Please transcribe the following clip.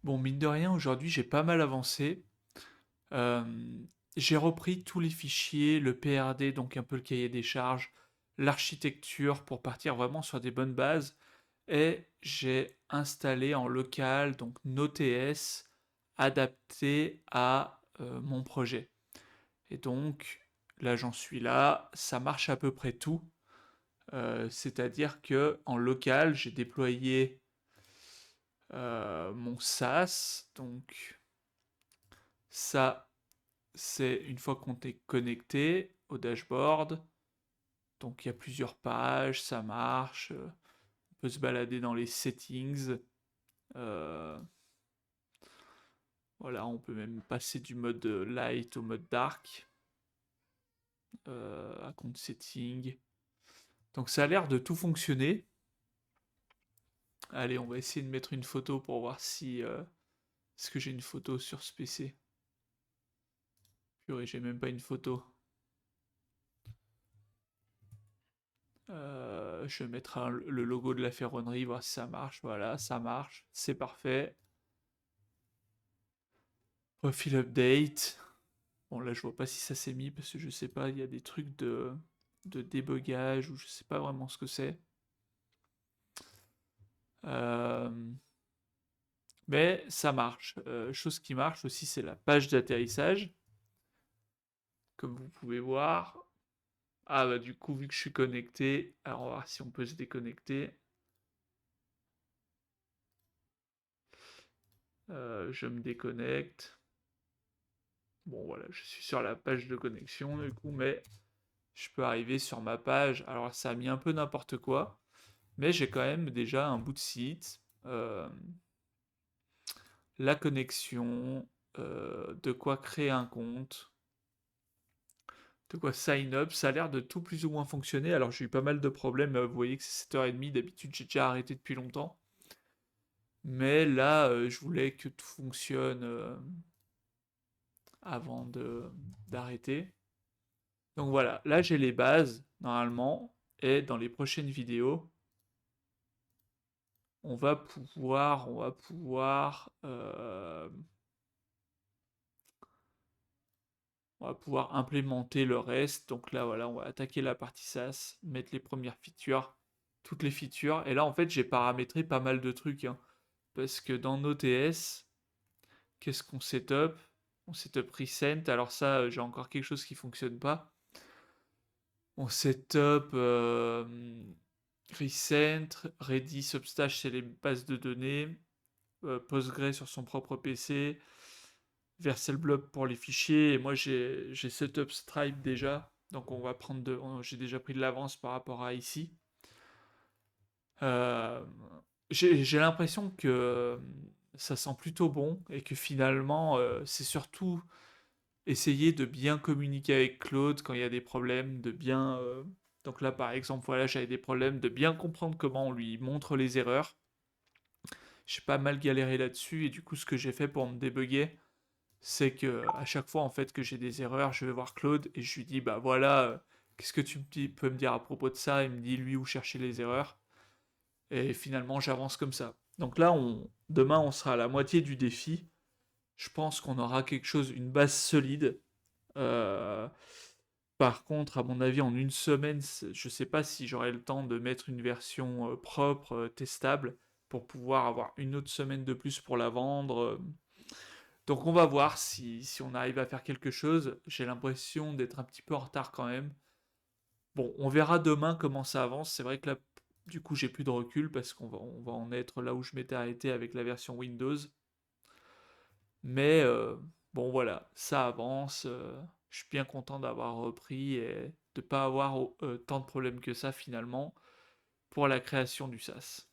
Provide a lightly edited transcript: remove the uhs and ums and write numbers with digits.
Bon, mine de rien, aujourd'hui, j'ai pas mal avancé. Euh, j'ai repris tous les fichiers, le PRD, donc un peu le cahier des charges, l'architecture pour partir vraiment sur des bonnes bases. Et j'ai installé en local, donc Node.js, adapté à mon projet. Et donc, là, j'en suis là. Ça marche à peu près tout. C'est-à-dire que en local, j'ai déployé mon SaaS. Donc, ça, c'est une fois qu'on est connecté au dashboard. Donc, il y a plusieurs pages, ça marche. On peut se balader dans les settings. Euh, voilà, on peut même passer du mode light au mode dark. À compte setting. Donc, ça a l'air de tout fonctionner. Allez, on va essayer de mettre une photo pour voir si est-ce que j'ai une photo sur ce PC. Purée, j'ai même pas une photo. Je vais mettre le logo de la ferronnerie, voir si ça marche. Voilà, ça marche. C'est parfait. Profil update. Bon, là, je vois pas si ça s'est mis parce que je sais pas, il y a des trucs de débugage ou je sais pas vraiment ce que c'est. Euh, mais ça marche. Chose qui marche aussi, c'est la page d'atterrissage. Comme vous pouvez voir. Ah bah du coup, vu que je suis connecté, alors on va voir si on peut se déconnecter. Je me déconnecte. Bon voilà, je suis sur la page de connexion du coup, mais je peux arriver sur ma page. Alors ça a mis un peu n'importe quoi, mais j'ai quand même déjà un bout de site, la connexion, de quoi créer un compte, de quoi sign up. Ça a l'air de tout plus ou moins fonctionner. Alors j'ai eu pas mal de problèmes, vous voyez que c'est 7h30, d'habitude j'ai déjà arrêté depuis longtemps. Mais là, je voulais que tout fonctionne avant d'arrêter. Donc voilà, là j'ai les bases normalement, et dans les prochaines vidéos, on va pouvoir implémenter le reste. Donc là voilà, on va attaquer la partie SaaS, mettre les premières features, toutes les features. Et là en fait j'ai paramétré pas mal de trucs, hein, parce que dans Node.js, qu'est-ce qu'on setup? On setup recent. Alors ça, j'ai encore quelque chose qui fonctionne pas. On setup recent, Redis, Substash, c'est les bases de données, Postgre sur son propre PC, VercelBlob pour les fichiers. Et moi, j'ai setup Stripe déjà. Donc on va prendre j'ai déjà pris de l'avance par rapport à ici. Euh, j'ai l'impression que ça sent plutôt bon et que finalement, c'est surtout essayer de bien communiquer avec Claude quand il y a des problèmes, de bien... Donc là, par exemple, voilà, j'avais des problèmes, de bien comprendre comment on lui montre les erreurs. J'ai pas mal galéré là-dessus, et du coup, ce que j'ai fait pour me débugger, c'est que à chaque fois, en fait, que j'ai des erreurs, je vais voir Claude, et je lui dis, bah voilà, qu'est-ce que peux me dire à propos de ça? Il me dit, lui, où chercher les erreurs. Et finalement, j'avance comme ça. Donc là, demain, on sera à la moitié du défi. Je pense qu'on aura quelque chose, une base solide. Euh, Par contre, à mon avis, en une semaine, je ne sais pas si j'aurai le temps de mettre une version propre, testable, pour pouvoir avoir une autre semaine de plus pour la vendre. Donc on va voir si on arrive à faire quelque chose. J'ai l'impression d'être un petit peu en retard quand même. Bon, on verra demain comment ça avance. C'est vrai que là, du coup, j'ai plus de recul parce qu'on va en être là où je m'étais arrêté avec la version Windows. Mais bon, voilà, ça avance. Je suis bien content d'avoir repris et de ne pas avoir tant de problèmes que ça finalement pour la création du SaaS.